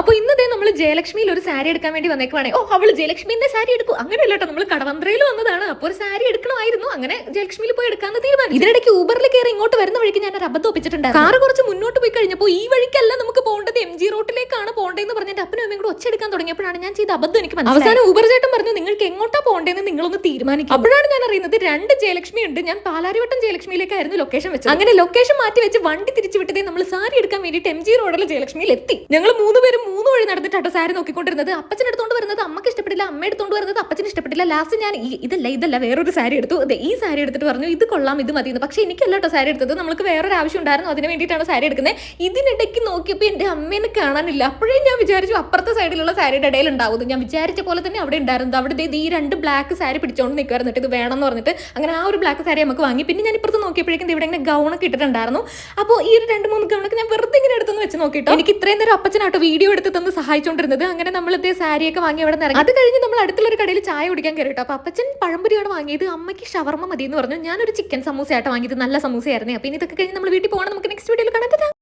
അപ്പോൾ ഇന്നത്തെ നമ്മൾ ജയലക്ഷ്മിയിൽ ഒരു സാരി എടുക്കാൻ വേണ്ടി വന്നേക്കുവാണേ. ഓ അവൾ ജയലക്ഷ്മിന്റെ സാരി എടുക്കും അങ്ങനെയല്ല കേട്ടോ, നമ്മൾ കടവന്ത്രയിൽ വന്നതാണ്. അപ്പോൾ ഒരു സാരി എടുക്കണമായിരുന്നു, അങ്ങനെ ജയലക്ഷ്മിയിൽ പോയി എടുക്കാന്ന് തീരുമാനം. ഇതിനിടയ്ക്ക് ഊബറിൽ കയറി ഇങ്ങോട്ട് വരുന്ന വഴിക്ക് ഞാൻ ഒരു അബദ്ധം ഒപ്പിച്ചിട്ടുണ്ട്. കാറ് കുറച്ച് മുന്നോട്ട് പോയി കഴിഞ്ഞപ്പോൾ ഈ വഴിക്കല്ല നമുക്ക് പോകേണ്ടത്, MG റോട്ടിലേക്കാണ് പോകേണ്ടതെന്ന് പറഞ്ഞിട്ട് അപ്പനും അമ്മയും കൂടെ ഒച്ചെടുക്കാൻ തുടങ്ങിയപ്പോഴാണ് ഞാൻ ചെയ്ത അബദ്ധം എനിക്ക് മനസ്സിലായി. അവസാനം ഊബർ ചേട്ടൻ പറഞ്ഞു നിങ്ങൾക്ക് എങ്ങോട്ടാ പോകേണ്ടതെന്ന് നിങ്ങളൊന്ന് തീരുമാനിക്കും. അപ്പോഴാണ് ഞാൻ അറിയുന്നത് രണ്ട് ജയലക്ഷ്മി ഉണ്ട്. ഞാൻ പാലാരിവട്ടം ജയലക്ഷ്മിയിലേക്കായിരുന്നു ലൊക്കേഷൻ വെച്ചത്. അങ്ങനെ ലൊക്കേഷൻ മാറ്റി വെച്ച് വണ്ടി തിരിച്ചു വിട്ടതേ നമ്മൾ സാരി എടുക്കാൻ വേണ്ടിയിട്ട് MG റോഡിലെ ജയലക്ഷ്മിയിൽ എത്തി. ഞങ്ങൾ മൂന്നുപേരും 3 വഴി നടന്നിട്ടാട്ടോ സാരി നോക്കിക്കൊണ്ടിരുന്നത്. അപ്പച്ചൻ എടുത്തോണ്ട് വരുന്നത് അമ്മക്ക് ഇഷ്ടപ്പെട്ടില്ല, അമ്മ എടുത്തോണ്ട് വരുന്നത് അപ്പച്ചന് ഇഷ്ടപ്പെട്ടില്ല. ലാസ്റ്റ് ഞാൻ ഇതല്ല വേറൊരു സാരി എടുത്തു. ഈ സാരി എടുത്തിട്ട് പറഞ്ഞു ഇത് കൊള്ളാം, ഇത് മതിയെന്ന്. പക്ഷേ എനിക്കല്ല കേട്ടോ സാരി എടുത്തത്, നമുക്ക് വേറൊരു ആവശ്യം ഉണ്ടായിരുന്നു, അതിന് വേണ്ടിയിട്ടാണ് സാരി എടുക്കുന്നത്. ഇതിനിടയ്ക്ക് നോക്കിയപ്പോൾ എൻ്റെ അമ്മേനെ കാണാനില്ല. അപ്പോഴേ ഞാൻ വിചാരിച്ചു അപ്പുറത്തെ സൈഡിലുള്ള സാരിയുടെ ഇടയിൽ ഉണ്ടാവുന്നത്. ഞാൻ വിചാരിച്ച പോലെ തന്നെ അവിടെ ഉണ്ടായിരുന്നു. അവിടെ ഈ 2 ബ്ലാക്ക് സാരി പിടിച്ചോണ്ട് നിൽക്കുമായിരുന്നു. ഇത് വേണമെന്ന് പറഞ്ഞിട്ട് അങ്ങനെ ആ ഒരു ബ്ലാക്ക് സാരി നമുക്ക് വാങ്ങി. പിന്നെ ഞാൻ ഇപ്പുറത്ത് നോക്കിയപ്പോഴേക്കും ഇവിടെ ഇങ്ങനെ ഗൗണൊക്കെ ഇട്ടിട്ടുണ്ടായിരുന്നു. അപ്പോൾ ഈ ഒരു 2-3 ഗൗണൊക്കെ ഞാൻ വെറുതെ ഇങ്ങനെ എടുത്തെന്ന് വെച്ച് നോക്കിട്ടോ. എനിക്ക് ഇത്രയും നേരം അപ്പച്ചനാട്ടോ വീഡിയോ എടുത്ത് തന്ന് സഹായിച്ചുകൊണ്ടിരുന്നത്. അങ്ങനെ നമ്മൾ ഇതേ സാരിയൊക്കെ വാങ്ങി അവിടെ നിന്ന്. അത് കഴിഞ്ഞ് നമ്മൾ അടുത്തുള്ള ഒരു കടയിൽ ചായ കുടിക്കാൻ കയറിട്ടോ. അപ്പോൾ അപ്പച്ചൻ പഴംപൊരിയാണ് വാങ്ങിയത്, അമ്മയ്ക്ക് ഷവർമ്മ മതി എന്ന് പറഞ്ഞു. ഞാനൊരു ചിക്കൻ സമൂസയായിട്ട് വാങ്ങിയത്, നല്ല സമൂസയായിരുന്നു. അപ്പോൾ ഇനി ഇതൊക്കെ കഴിഞ്ഞ് നമ്മൾ വീട്ടിൽ പോകണം. നമുക്ക് നെക്സ്റ്റ് വീഡിയോയിൽ കാണാം.